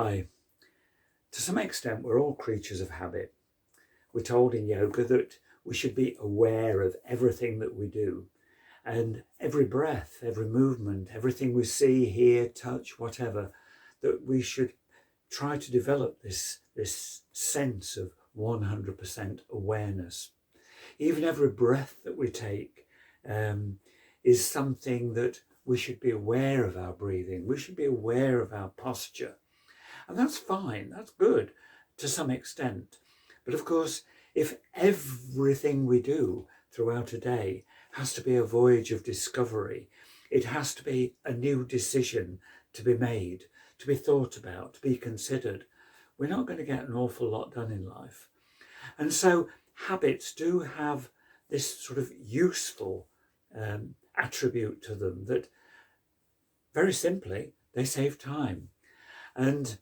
Hi. To some extent, we're all creatures of habit. We're told in yoga that we should be aware of everything that we do, and every breath, every movement, everything we see, hear, touch, whatever, that we should try to develop this sense of 100% awareness. Even every breath that we take is something that we should be aware of our breathing. We should be aware of our posture. And that's fine, that's good to some extent. But of course, if everything we do throughout a day has to be a voyage of discovery, it has to be a new decision to be made, to be thought about, to be considered, we're not going to get an awful lot done in life. And so habits do have this sort of useful attribute to them that, very simply, they save time. And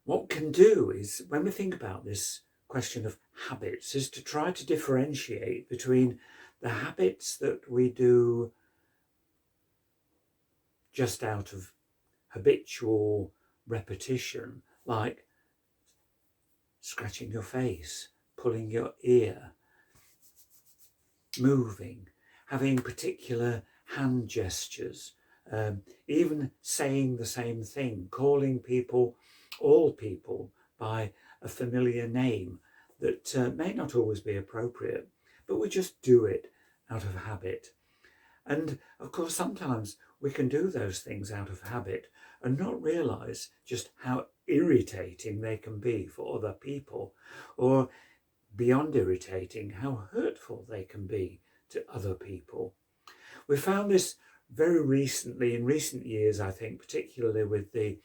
what we can do is, when we think about this question of habits, is to try to differentiate between the habits that we do just out of habitual repetition, like scratching your face, pulling your ear, moving, having particular hand gestures, even saying the same thing, calling people, all people, by a familiar name that may not always be appropriate, but we just do it out of habit. And of course, sometimes we can do those things out of habit and not realise just how irritating they can be for other people, or beyond irritating, how hurtful they can be to other people. We found this very recently, in recent years, I think, particularly with the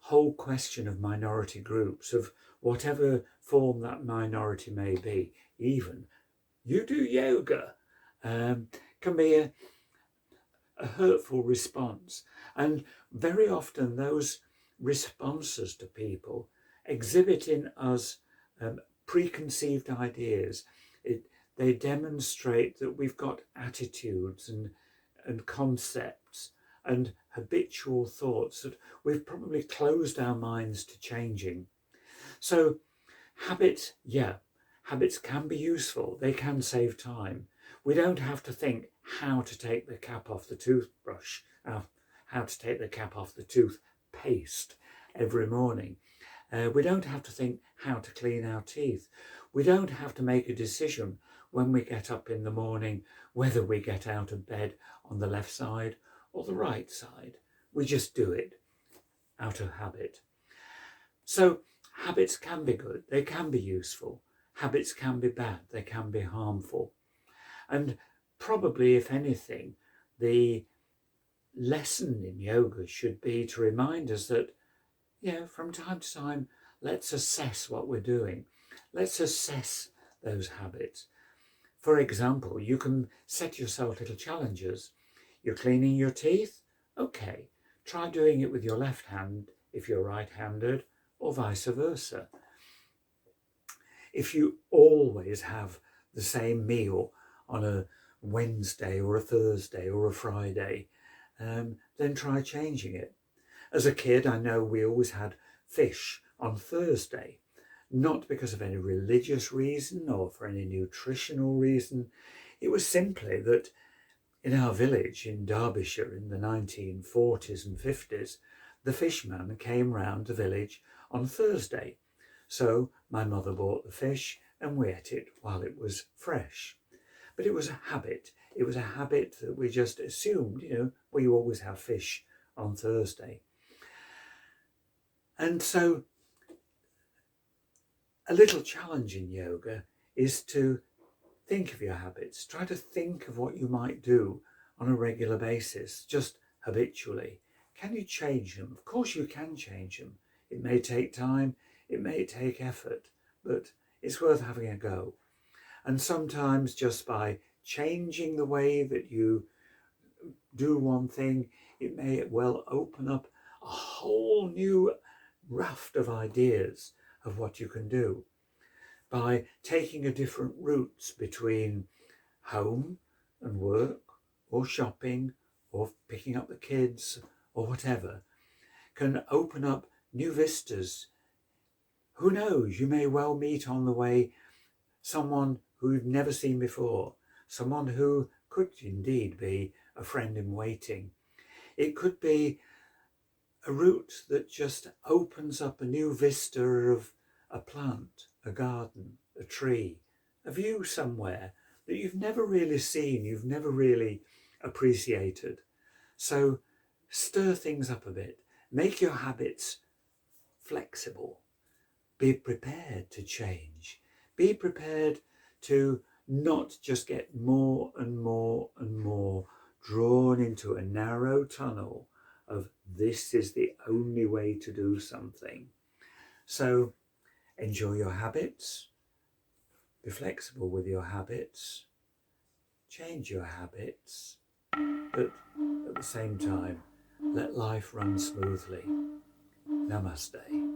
whole question of minority groups, of whatever form that minority may be. Even you do yoga can be a hurtful response. And very often those responses to people exhibit in us preconceived ideas. They demonstrate that we've got attitudes and concepts and habitual thoughts that we've probably closed our minds to changing. So habits can be useful. They can save time. We don't have to think how to take the cap off the toothbrush, how to take the cap off the toothpaste every morning. We don't have to think how to clean our teeth. We don't have to make a decision when we get up in the morning whether we get out of bed on the left side or the right side. We just do it out of habit. So habits can be good, they can be useful. Habits can be bad, they can be harmful. And probably, if anything, the lesson in yoga should be to remind us that, from time to time, let's assess what we're doing. Let's assess those habits. For example, you can set yourself little challenges. You're cleaning your teeth? Okay, try doing it with your left hand if you're right-handed, or vice versa. If you always have the same meal on a Wednesday or a Thursday or a Friday, then try changing it. As a kid, I know we always had fish on Thursday, not because of any religious reason or for any nutritional reason. It was simply that in our village in Derbyshire in the 1940s and 50s, the fishman came round the village on Thursday. So my mother bought the fish and we ate it while it was fresh. But it was a habit. It was a habit that we just assumed, we always have fish on Thursday. And so a little challenge in yoga is to think of your habits. Try to think of what you might do on a regular basis, just habitually. Can you change them? Of course you can change them. It may take time, it may take effort, but it's worth having a go. And sometimes just by changing the way that you do one thing, it may well open up a whole new raft of ideas of what you can do. By taking a different routes between home and work, or shopping, or picking up the kids, or whatever, can open up new vistas. Who knows, you may well meet on the way someone who you've never seen before, someone who could indeed be a friend in waiting. It could be a route that just opens up a new vista of a plant, a garden, a tree, a view somewhere that you've never really seen, you've never really appreciated. So stir things up a bit, make your habits flexible, be prepared to change, be prepared to not just get more and more and more drawn into a narrow tunnel of this is the only way to do something. So enjoy your habits, be flexible with your habits, change your habits, but at the same time, let life run smoothly. Namaste.